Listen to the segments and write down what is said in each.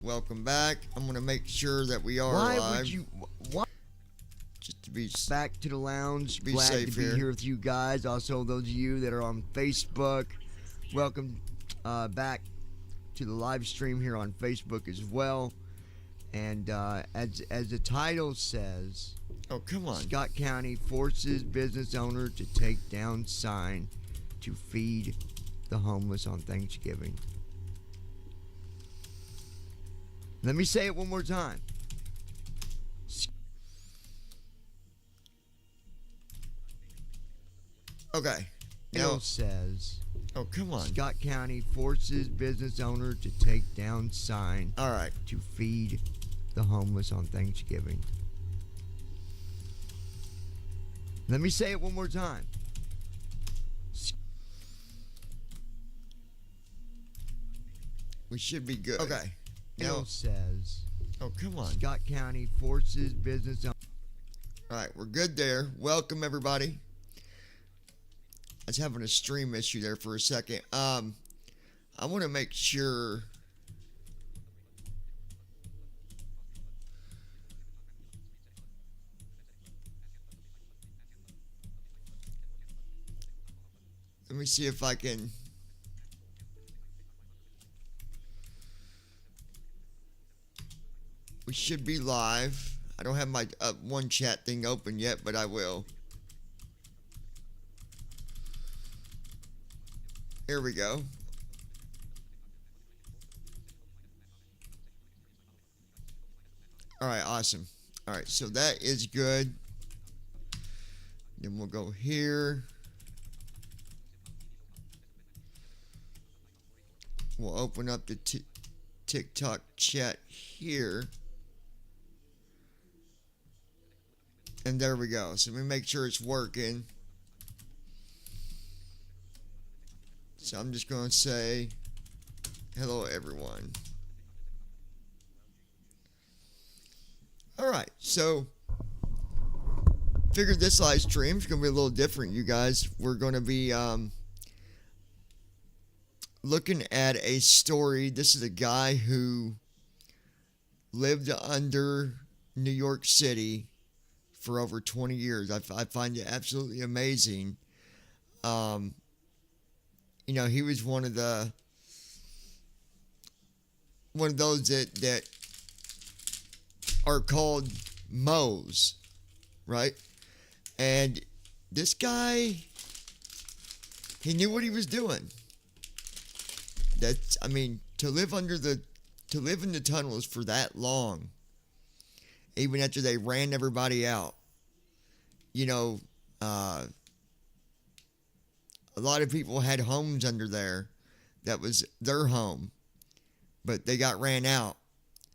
Welcome back. I'm gonna make sure that we are Why live. would you? Why? Just to be Back to the lounge. Be Glad safe to be here. here with you guys. Also, those of you that are on Facebook, welcome back to the live stream here on Facebook as well. And as the title says, Oh, come on. Scott County forces business owner to take down sign to feed the homeless on Thanksgiving. Let me say it one more time. Okay. Title Now, says, oh, come on. Scott County forces business owner to take down sign All right. to feed the homeless on Thanksgiving. Let me say it one more time. We should be good. Okay. Title Now, says, oh, come on. Scott County forces business owner. All right, we're good there. Welcome, everybody. I was having a stream issue there for a second. I want to make sure. Let me see if I can. We should be live. I don't have my one chat thing open yet, but I will. Here we go. All right, awesome. All right, so that is good. Then we'll go here. We'll open up the TikTok chat here. And there we go. So let me make sure it's working. So I'm just going to say hello, everyone. All right. So figured this live stream is going to be a little different, you guys. We're going to be looking at a story. This is a guy who lived under New York City for over 20 years. I find it absolutely amazing. You know, he was one of those that are called Moes, right? And this guy, he knew what he was doing. That's, I mean, to live in the tunnels for that long, even after they ran everybody out, you know, a lot of people had homes under there that was their home, but they got ran out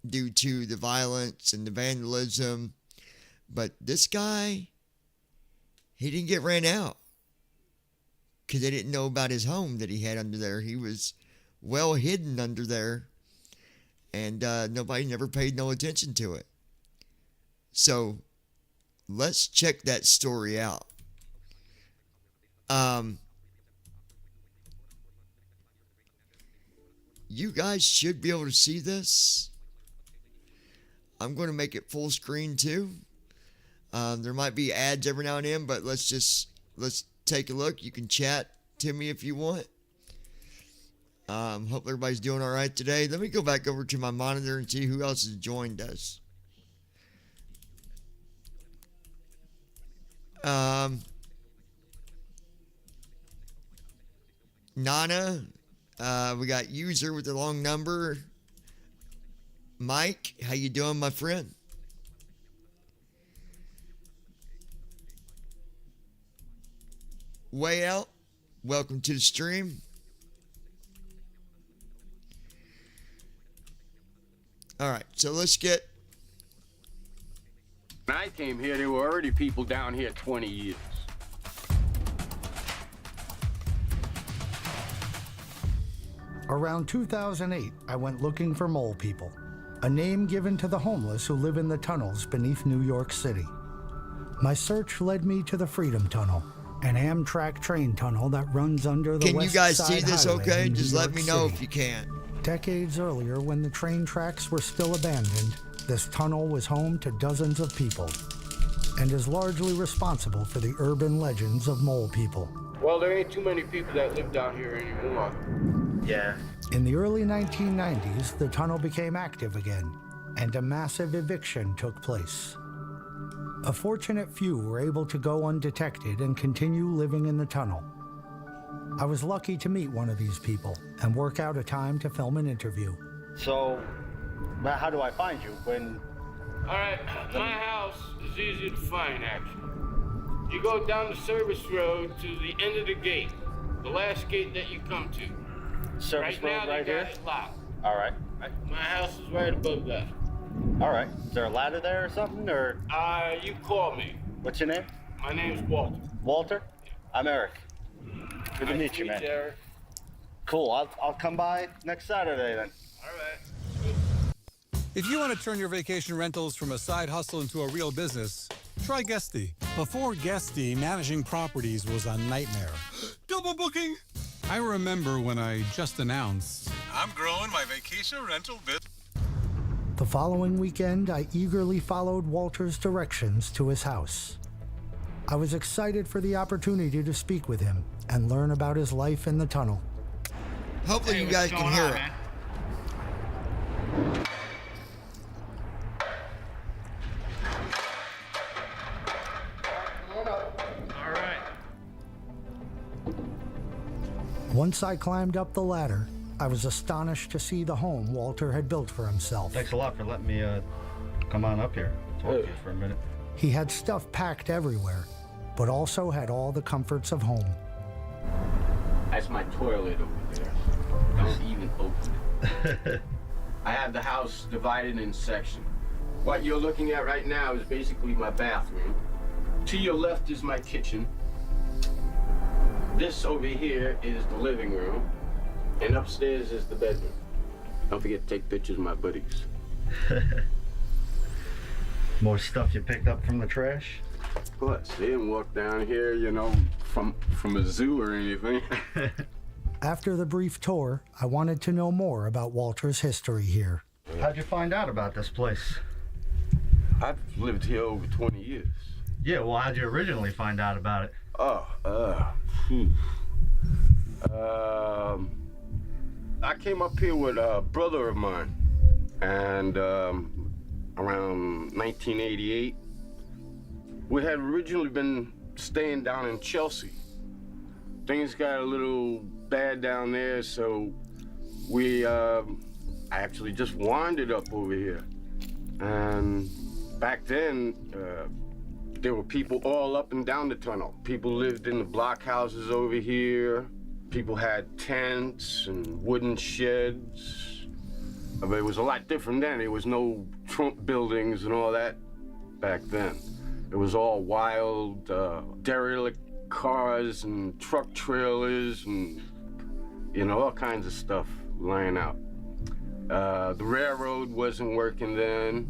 due to the violence and the vandalism. But this guy, he didn't get ran out because they didn't know about his home that he had under there. He was well hidden under there, and nobody never paid no attention to it. So let's check that story out. You guys should be able to see this. I'm going to make it full screen too. There might be ads every now and then, but let's take a look. You can chat to me if you want. Hope everybody's doing all right today. Let me go back over to my monitor and see who else has joined us. Nana, we got user with the long number. Mike, how you doing, my friend? Way out, welcome to the stream. All right, so let's get. When I came here, there were already people down here 20 years. Around 2008, I went looking for mole people, a name given to the homeless who live in the tunnels beneath New York City. My search led me to the Freedom Tunnel, an Amtrak train tunnel that runs under the Can you West guys Side see this Highway okay? in Just New let York me know City. if you can. Decades earlier, when the train tracks were still abandoned, this tunnel was home to dozens of people and is largely responsible for the urban legends of mole people. Well, there ain't too many people that live down here anymore. Yeah. In the early 1990s, the tunnel became active again, and a massive eviction took place. A fortunate few were able to go undetected and continue living in the tunnel. I was lucky to meet one of these people and work out a time to film an interview. So, how do I find you when... All right, my house is easy to find, actually. You go down the service road to the end of the gate, the last gate that you come to. Service Right road now, right they here? got it locked. All right. My house is right above that. All right. Is there a ladder there or something, or You call me. what's your name? My name's Walter. Walter? I'm Eric. Good to Nice meet you, man. Eric. Cool. I'll come by next Saturday then. All right. If you want to turn your vacation rentals from a side hustle into a real business, try Guesty. Before Guesty, managing properties was a nightmare. Double booking! I remember when I just announced, I'm growing my vacation rental business. The following weekend, I eagerly followed Walter's directions to his house. I was excited for the opportunity to speak with him and learn about his life in the tunnel. Hopefully you guys can hear it. All right. Once I climbed up the ladder, I was astonished to see the home Walter had built for himself. Thanks a lot for letting me come on up here. Talk to you for a minute. He had stuff packed everywhere, but also had all the comforts of home. That's my toilet over there. Don't even open it. I have the house divided in sections. What you're looking at right now is basically my bathroom. To your left is my kitchen. This over here is the living room. And upstairs is the bedroom. Don't forget to take pictures of my buddies. More stuff you picked up from the trash? Of course, they didn't walk down here, you know, from a zoo or anything. After the brief tour, I wanted to know more about Walter's history here. How'd you find out about this place? I've lived here over 20 years. Yeah, well, how'd you originally find out about it? I came up here with a brother of mine, and around 1988, we had originally been staying down in Chelsea. Things got a little bad down there, so we actually just wandered up over here. And back then, there were people all up and down the tunnel. People lived in the block houses over here. People had tents and wooden sheds. But it was a lot different then. There was no Trump buildings and all that back then. It was all wild, derelict cars and truck trailers and, you know, all kinds of stuff lying out. The railroad wasn't working then.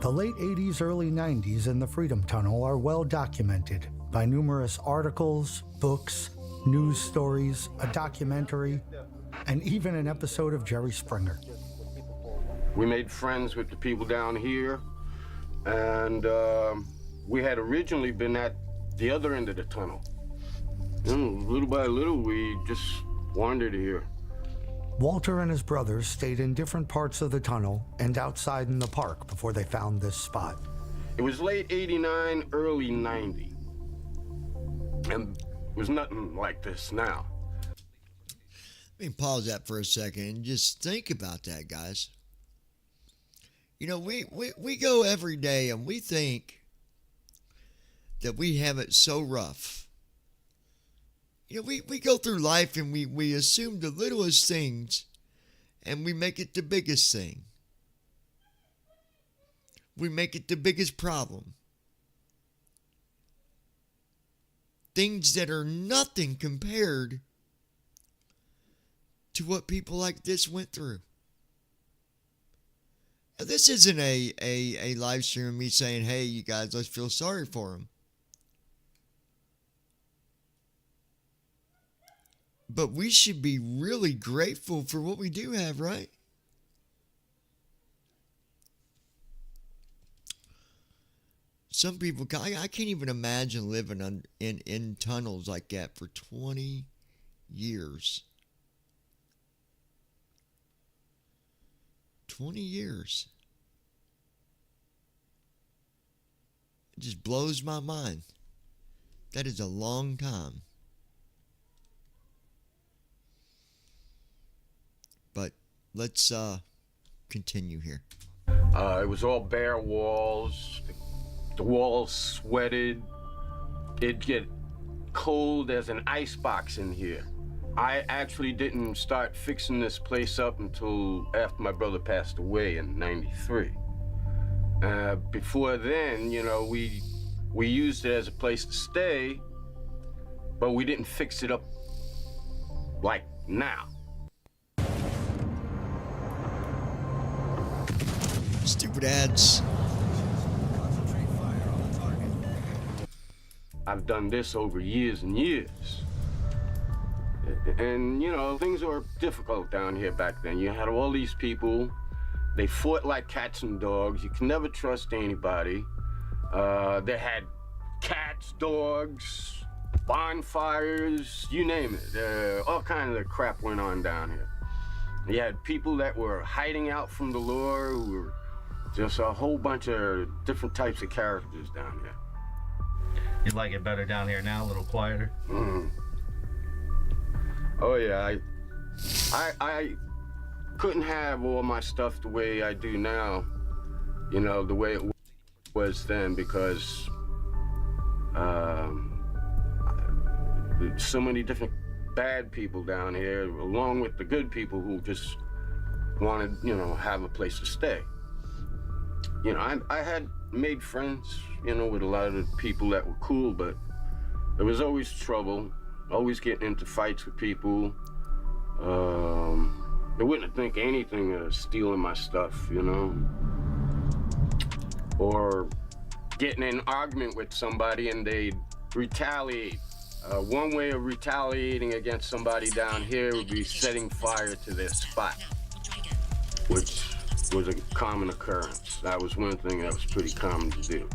The late 80s, early 90s in the Freedom Tunnel are well documented by numerous articles, books, news stories, a documentary, and even an episode of Jerry Springer. We made friends with the people down here, and we had originally been at the other end of the tunnel. You know, little by little, we just wandered here. Walter and his brothers stayed in different parts of the tunnel and outside in the park before they found this spot. It was late 89, early 90. And it was nothing like this now. Let me pause that for a second and just think about that, guys. You know, we go every day and we think that we have it so rough. You know, we go through life and we assume the littlest things and we make it the biggest thing. We make it the biggest problem. Things that are nothing compared to what people like this went through. Now, this isn't a live stream of me saying, hey, you guys, let's feel sorry for them. But we should be really grateful for what we do have, right? Some people, I can't even imagine living in tunnels like that for 20 years. 20 years. It just blows my mind. That is a long time. But let's continue here. It was all bare walls. The walls sweated. It'd get cold as an icebox in here. I actually didn't start fixing this place up until after my brother passed away in '93. Before then, you know, we used it as a place to stay, but we didn't fix it up like now. Stupid ads. I've done this over years and years. And, you know, things were difficult down here back then. You had all these people. They fought like cats and dogs. You can never trust anybody. They had cats, dogs, bonfires, you name it. All kinds of crap went on down here. You had people that were hiding out from the law, who were just a whole bunch of different types of characters down here. You like it better down here now, a little quieter? Mm. Oh yeah, I couldn't have all my stuff the way I do now, you know, the way it was then, because there's so many different bad people down here, along with the good people who just wanted, you know, have a place to stay. You know, I had made friends, you know, with a lot of the people that were cool, but there was always trouble, always getting into fights with people. They wouldn't think anything of stealing my stuff, you know, or getting in an argument with somebody and they'd retaliate. One way of retaliating against somebody down here would be setting fire to their spot, which was a common occurrence. That was one thing that was pretty common to do.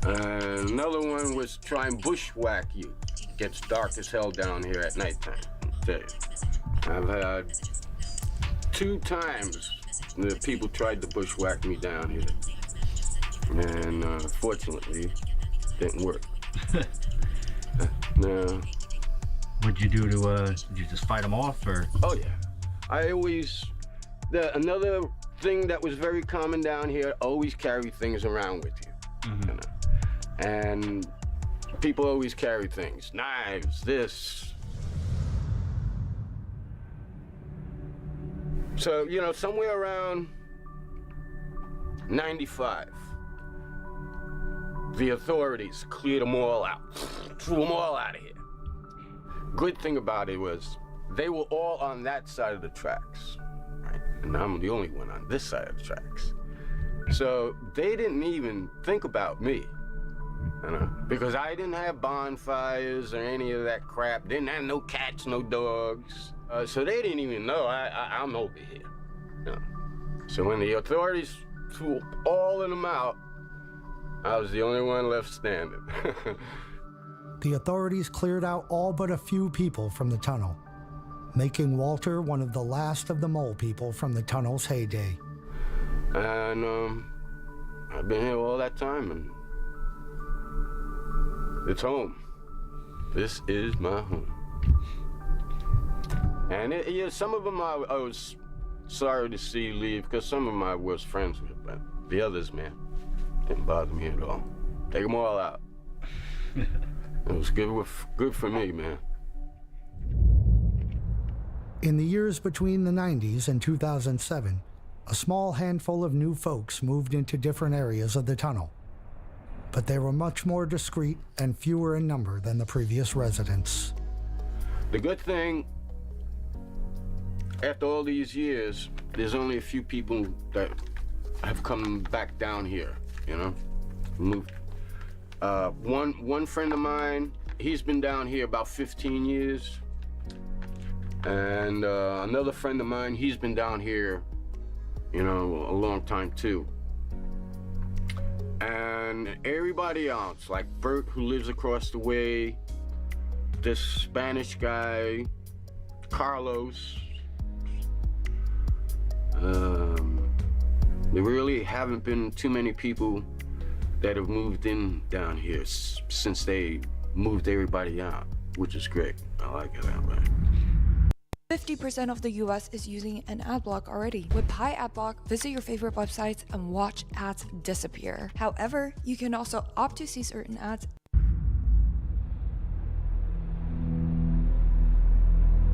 And another one was try and bushwhack you. It gets dark as hell down here at nighttime, I'll tell you. I've had 2 times that people tried to bushwhack me down here. And fortunately, didn't work. No. What'd you do to, did you just fight them off, or? Oh yeah. I always, another thing that was very common down here, always carry things around with you. Mm-hmm. You know? And people always carry things, knives, this. So, you know, somewhere around 95, the authorities cleared them all out, threw them all out of here. Good thing about it was they were all on that side of the tracks, right? And I'm the only one on this side of the tracks. So they didn't even think about me, you know, because I didn't have bonfires or any of that crap. Didn't have no cats, no dogs. So they didn't even know I'm over here. You know? So when the authorities threw all of them out, I was the only one left standing. The authorities cleared out all but a few people from the tunnel, making Walter one of the last of the mole people from the tunnel's heyday. And I've been here all that time, and it's home. This is my home. And yeah, some of them I was sorry to see leave, because some of them I was friends with, but the others, man, didn't bother me at all. Take them all out. It was good for me, man. In the years between the 90s and 2007, a small handful of new folks moved into different areas of the tunnel, but they were much more discreet and fewer in number than the previous residents. The good thing, after all these years, there's only a few people that have come back down here, you know, moved. One friend of mine, he's been down here about 15 years. And another friend of mine, he's been down here, you know, a long time too. And everybody else, like Bert, who lives across the way, this Spanish guy, Carlos. There really haven't been too many people that have moved in down here since they moved everybody out, which is great. I like it that way. 50% of the US is using an ad block already. With Pi Ad Block, visit your favorite websites and watch ads disappear. However, you can also opt to see certain ads.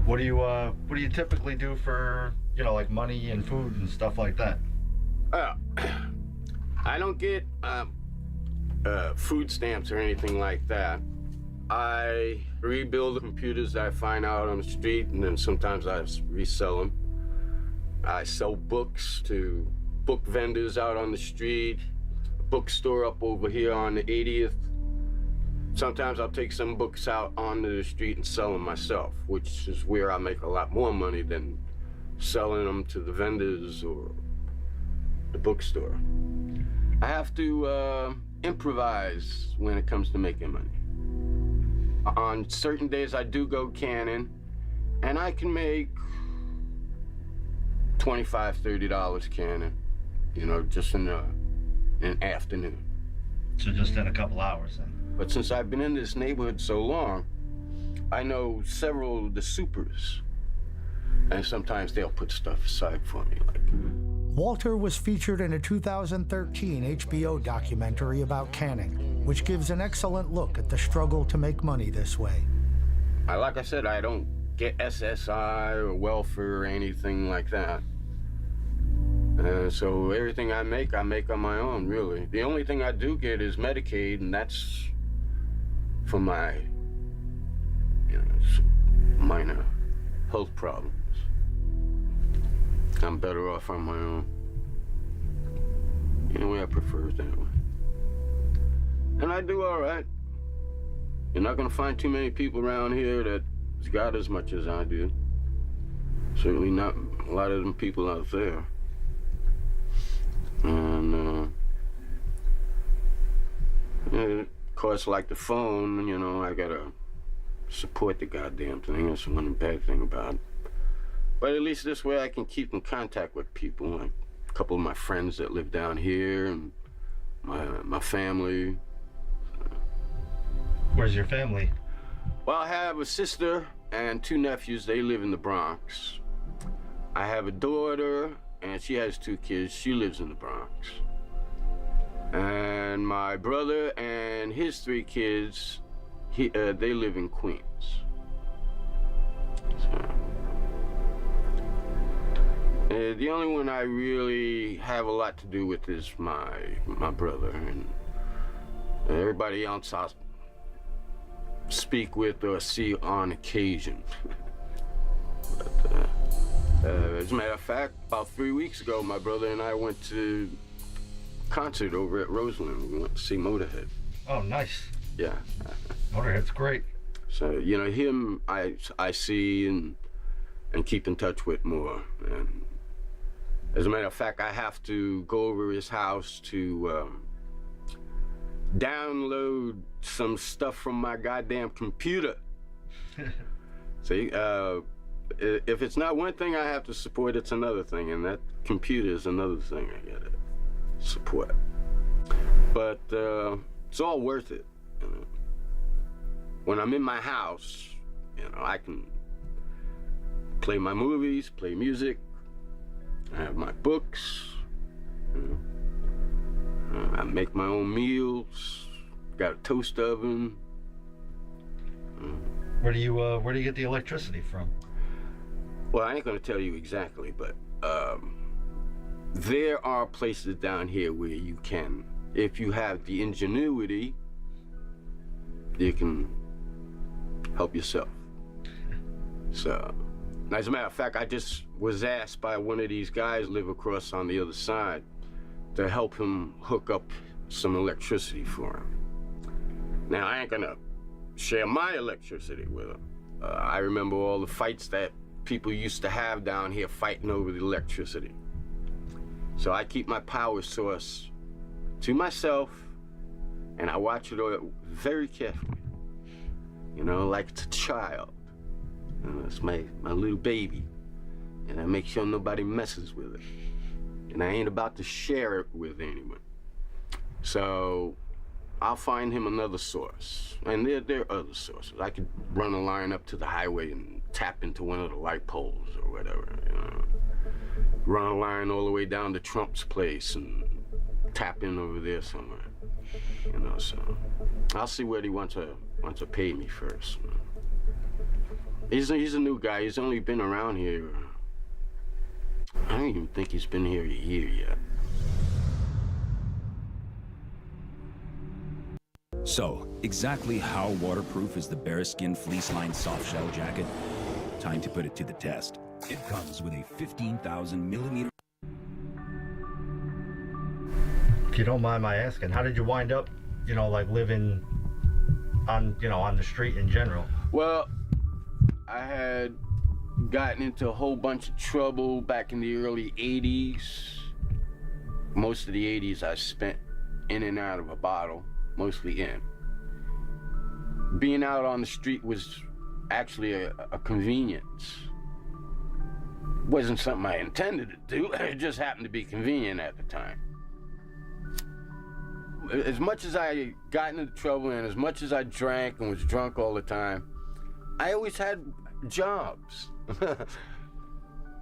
What do you typically do for, you know, like money and food and stuff like that? I don't get food stamps or anything like that. I rebuild the computers that I find out on the street, and then sometimes I resell them. I sell books to book vendors out on the street, a bookstore up over here on the 80th. Sometimes I'll take some books out onto the street and sell them myself, which is where I make a lot more money than selling them to the vendors or the bookstore. I have to improvise when it comes to making money. On certain days I do go canning, and I can make $25, $30 canning, you know, just in an afternoon. So just in a couple hours then? But since I've been in this neighborhood so long, I know several of the supers, and sometimes they'll put stuff aside for me. Like, Walter was featured in a 2013 HBO documentary about canning, which gives an excellent look at the struggle to make money this way. like I said, I don't get SSI or welfare or anything like that. So everything I make on my own, really. The only thing I do get is Medicaid, and that's for my, you know, minor health problems. I'm better off on my own. Anyway, I prefer it that way. And I do all right. You're not gonna find too many people around here that's got as much as I do. Certainly not a lot of them people out there. And, of course, like the phone, you know, I gotta support the goddamn thing. That's one bad thing about it. But at least this way I can keep in contact with people, like a couple of my friends that live down here and my family. Where's your family? Well, I have a sister and two nephews. They live in the Bronx. I have a daughter, and she has 2 kids. She lives in the Bronx. And my brother and his 3 kids, they live in Queens. So, the only one I really have a lot to do with is my brother, and everybody else I'll speak with or see on occasion. But, as a matter of fact, about 3 weeks ago, my brother and I went to a concert over at Roseland. We went to see Motorhead. Oh, nice. Yeah. Motorhead's great. So, you know, him I see and keep in touch with more. And as a matter of fact, I have to go over his house to download some stuff from my goddamn computer. See, if it's not one thing I have to support, it's another thing, and that computer is another thing I gotta support. But it's all worth it. You know? When I'm in my house, you know, I can play my movies, play music, I have my books, you know, I make my own meals, got a toast oven. Where do you get the electricity from? Well, I ain't gonna tell you exactly, but there are places down here where you can, if you have the ingenuity, you can help yourself. So, as a matter of fact, I just was asked by one of these guys live across on the other side to help him hook up some electricity for him. Now, I ain't gonna share my electricity with him. I remember all the fights that people used to have down here fighting over the electricity. So I keep my power source to myself, and I watch it very carefully. You know, like it's a child. You know, it's my little baby. And I make sure nobody messes with it. And I ain't about to share it with anyone. So I'll find him another source. And there are other sources. I could run a line up to the highway and tap into one of the light poles or whatever, you know. Run a line all the way down to Trump's place and tap in over there somewhere. You know, so I'll see what he wants to pay me first. He's a new guy. He's only been around here. I don't even think he's been here a year yet. So, exactly how waterproof is the Bearskin fleece-lined soft-shell jacket? Time to put it to the test. It comes with a 15,000 millimeter... If you don't mind my asking, how did you wind up, you know, like living on, you know, on the street in general? Well, I had gotten into a whole bunch of trouble back in the early 80s. Most of the 80s I spent in and out of a bottle, mostly in. Being out on the street was actually a convenience. Wasn't something I intended to do, it just happened to be convenient at the time. As much as I got into trouble and as much as I drank and was drunk all the time, I always had jobs.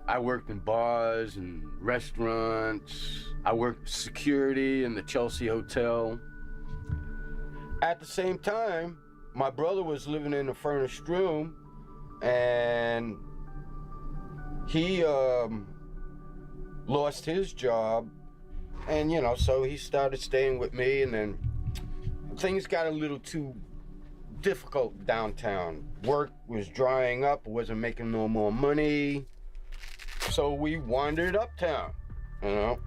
I worked in bars and restaurants. I worked security in the Chelsea Hotel. At the same time, my brother was living in a furnished room, and he lost his job, and you know, so he started staying with me, and then things got a little too difficult downtown. Work was drying up, wasn't making no more money, so we wandered uptown, you know,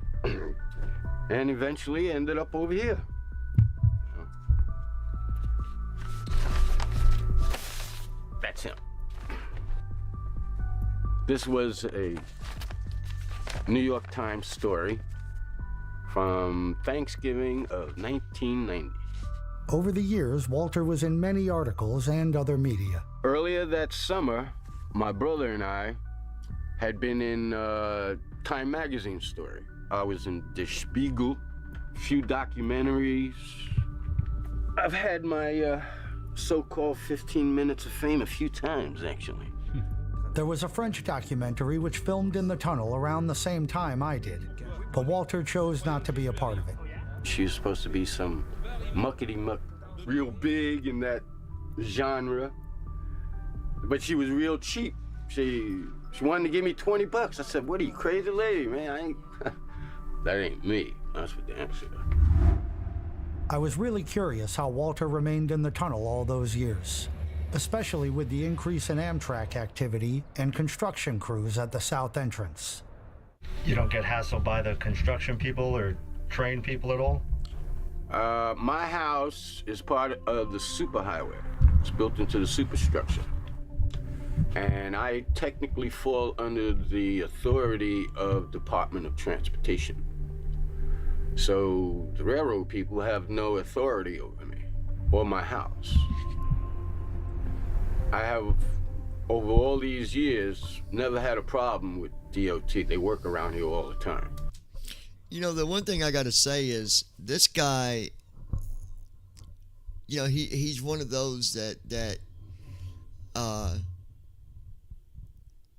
and eventually ended up over here. That's him. This was a New York Times story from Thanksgiving of 1990. Over the years, Walter was in many articles and other media. Earlier that summer, my brother and I had been in Time magazine story. I was in Der Spiegel, a few documentaries. I've had my so-called 15 minutes of fame a few times, actually. There was a French documentary which filmed in the tunnel around the same time I did, but Walter chose not to be a part of it. She was supposed to be some muckety-muck, real big in that genre, but she was real cheap. She wanted to give me 20 bucks. I said, what are you, crazy lady, man? I ain't, that ain't me. That's for damn sure. I was really curious how Walter remained in the tunnel all those years, especially with the increase in Amtrak activity and construction crews at the south entrance. You don't get hassled by the construction people or train people at all? My house is part of the superhighway. It's built into the superstructure. And I technically fall under the authority of Department of Transportation. So the railroad people have no authority over me or my house. I have, over all these years, never had a problem with DOT. They work around here all the time. You know, the one thing I got to say is this guy, you know, he's one of those that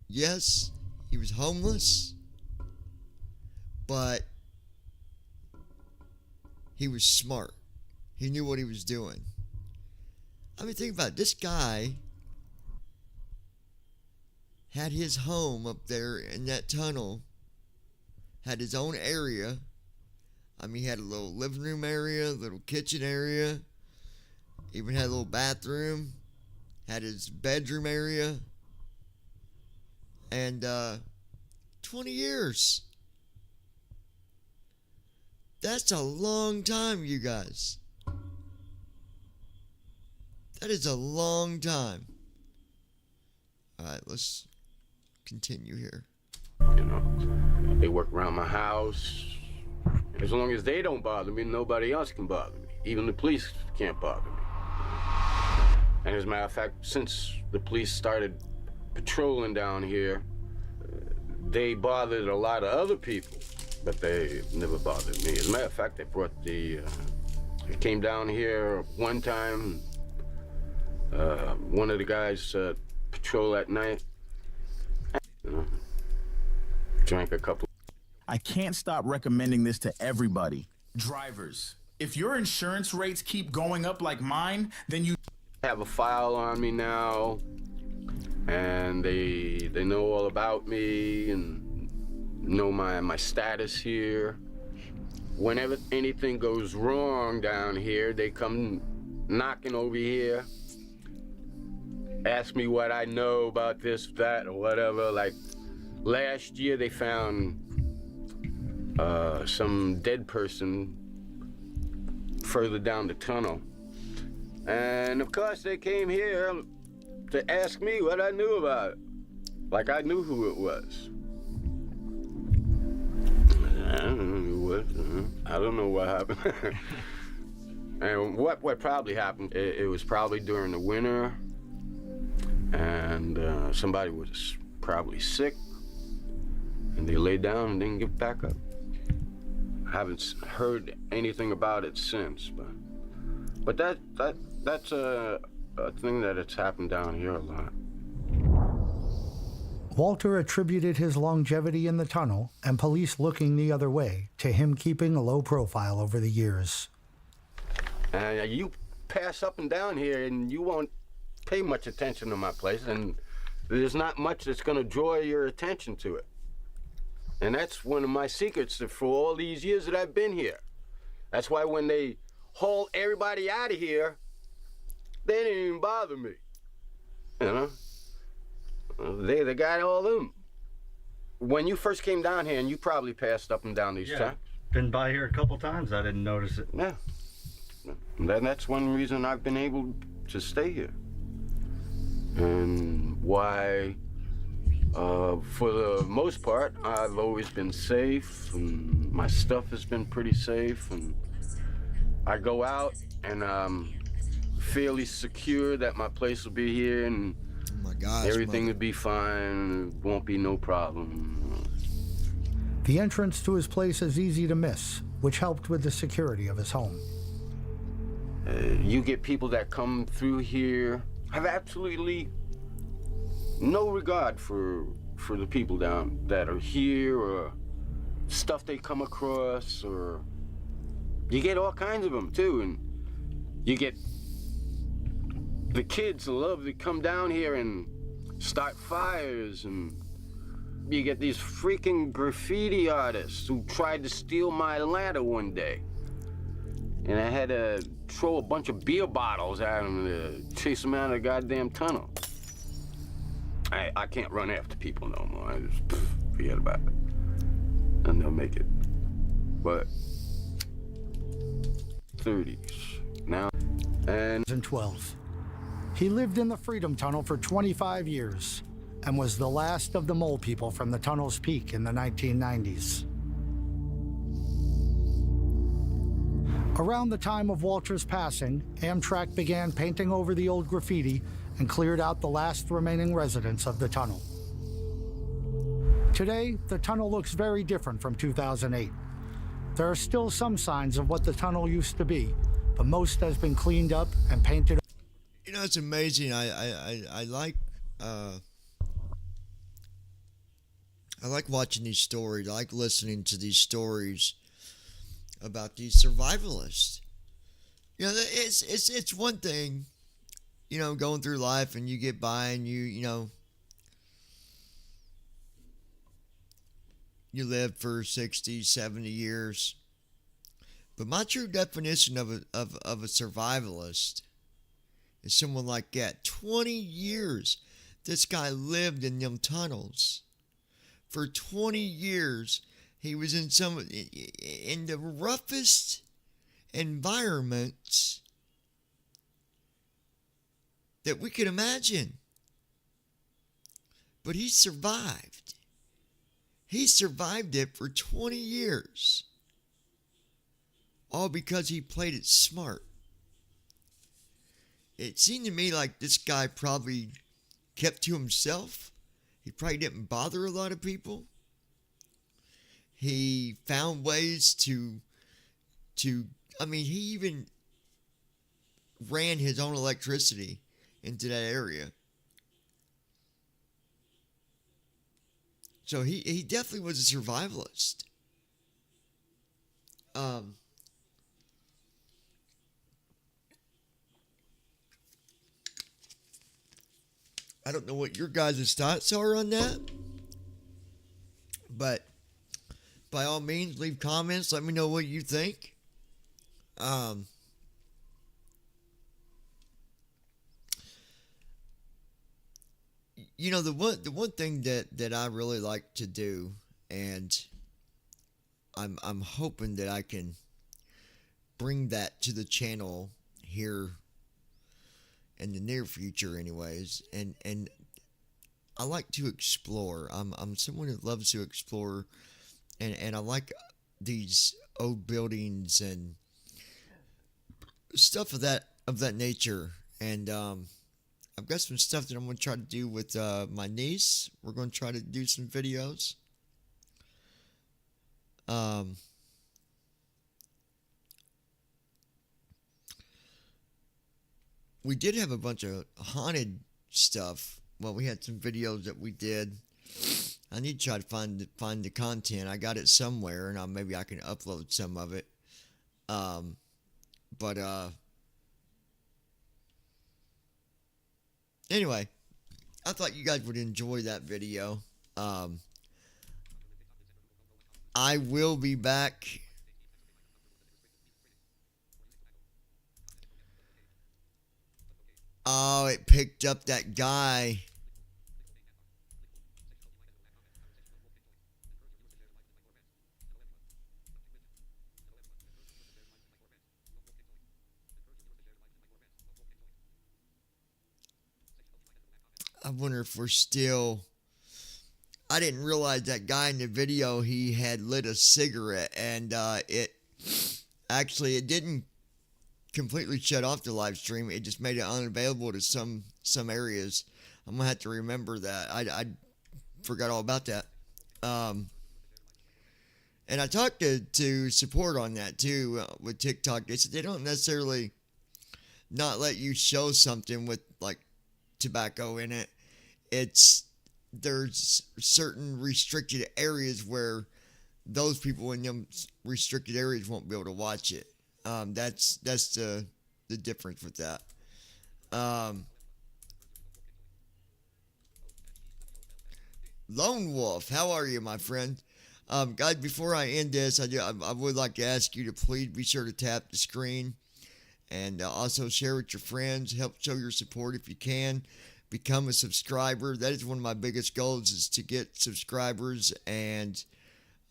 yes, he was homeless, but he was smart. He knew what he was doing. I mean, think about it. This guy had his home up there in that tunnel, had his own area. I mean, he had a little living room area, a little kitchen area, even had a little bathroom, had his bedroom area, and 20 years. That's a long time, you guys. That is a long time. All right, let's continue here. You know, they work around my house. As long as they don't bother me, nobody else can bother me. Even the police can't bother me. And as a matter of fact, since the police started patrolling down here, they bothered a lot of other people, but they never bothered me. As a matter of fact, they came down here one time. One of the guys patrol at night. You know, drank a couple. I can't stop recommending this to everybody. Drivers, if your insurance rates keep going up like mine, then you have a file on me now, and they know all about me and know my status here. Whenever anything goes wrong down here, they come knocking over here, ask me what I know about this, that, or whatever. Like last year, they found some dead person further down the tunnel. And of course, they came here to ask me what I knew about it. Like I knew who it was. I don't know what happened. And what probably happened, it was probably during the winter, and somebody was probably sick, and they laid down and didn't get back up. I haven't heard anything about it since, but that's a thing that it's happened down here a lot. Walter attributed his longevity in the tunnel and police looking the other way to him keeping a low profile over the years. You pass up and down here and you won't pay much attention to my place, and there's not much that's going to draw your attention to it. And that's one of my secrets for all these years that I've been here. That's why when they haul everybody out of here, they didn't even bother me. You know? They got all them. When you first came down here, and you probably passed up and down these tracks. Been by here a couple times. I didn't notice it. Yeah. And that's one reason I've been able to stay here. And why, for the most part, I've always been safe, and my stuff has been pretty safe, and I go out and I'm fairly secure that my place will be here, and Oh my gosh, everything will be fine. It won't be no problem. The entrance to his place is easy to miss, which helped with the security of his home. You get people that come through here, have absolutely no regard for the people down that are here, or stuff they come across, or you get all kinds of them too, and you get the kids love to come down here and start fires, and you get these freaking graffiti artists who tried to steal my ladder one day. And I had to throw a bunch of beer bottles at them to chase them out of the goddamn tunnel. I can't run after people no more. I just forget about it. And they'll make it. But 30s now. And 2012. He lived in the Freedom Tunnel for 25 years and was the last of the mole people from the tunnel's peak in the 1990s. Around the time of Walter's passing, Amtrak began painting over the old graffiti and cleared out the last remaining residents of the tunnel. Today, the tunnel looks very different from 2008. There are still some signs of what the tunnel used to be, but most has been cleaned up and painted. You know, it's amazing. I like watching these stories. I like listening to these stories about these survivalists. You know, it's one thing, you know, going through life and you get by and you know, you live for 60, 70 years. But my true definition of a survivalist is someone like that. 20 years this guy lived in them tunnels. For 20 years he was in the roughest environments that we could imagine. But he survived. He survived it for 20 years. All because he played it smart. It seemed to me like this guy probably kept to himself. He probably didn't bother a lot of people. He found ways to I mean, he even ran his own electricity into that area. So he definitely was a survivalist. I don't know what your guys' thoughts are on that, but by all means, leave comments. Let me know what you think. You know, the one thing that I really like to do, and I'm hoping that I can bring that to the channel here in the near future, anyways. And I like to explore. I'm someone who loves to explore, and I like these old buildings and stuff of that nature. And I've got some stuff that I'm going to try to do with my niece. We're going to try to do some videos. We did have a bunch of haunted stuff. Well, we had some videos that we did. I need to try to find the content. I got it somewhere, and maybe I can upload some of it. But anyway, I thought you guys would enjoy that video. I will be back. Oh, it picked up that guy. I wonder if we're still... I didn't realize that guy in the video, he had lit a cigarette, and it didn't completely shut off the live stream. It just made it unavailable to some areas. I'm gonna have to remember that. I forgot all about that. And I talked to support on that too with TikTok. They said they don't necessarily not let you show something with like tobacco in it. There's certain restricted areas where those people in them restricted areas won't be able to watch it. That's the difference with that. Lone Wolf, how are you, my friend? Guys, before I end this, I would like to ask you to please be sure to tap the screen and also share with your friends. Help show your support if you can. Become a subscriber. That is one of my biggest goals, is to get subscribers, and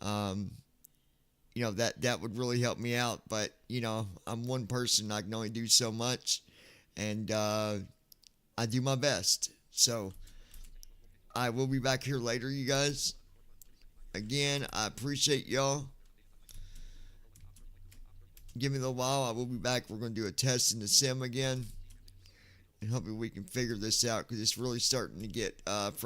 that would really help me out. But I'm one person. I can only do so much, and I do my best. So I will be back here later, you guys. Again, I appreciate y'all. Give me a little while. I will be back. We're going to do a test in the sim again, and hopefully we can figure this out, because it's really starting to get frustrating.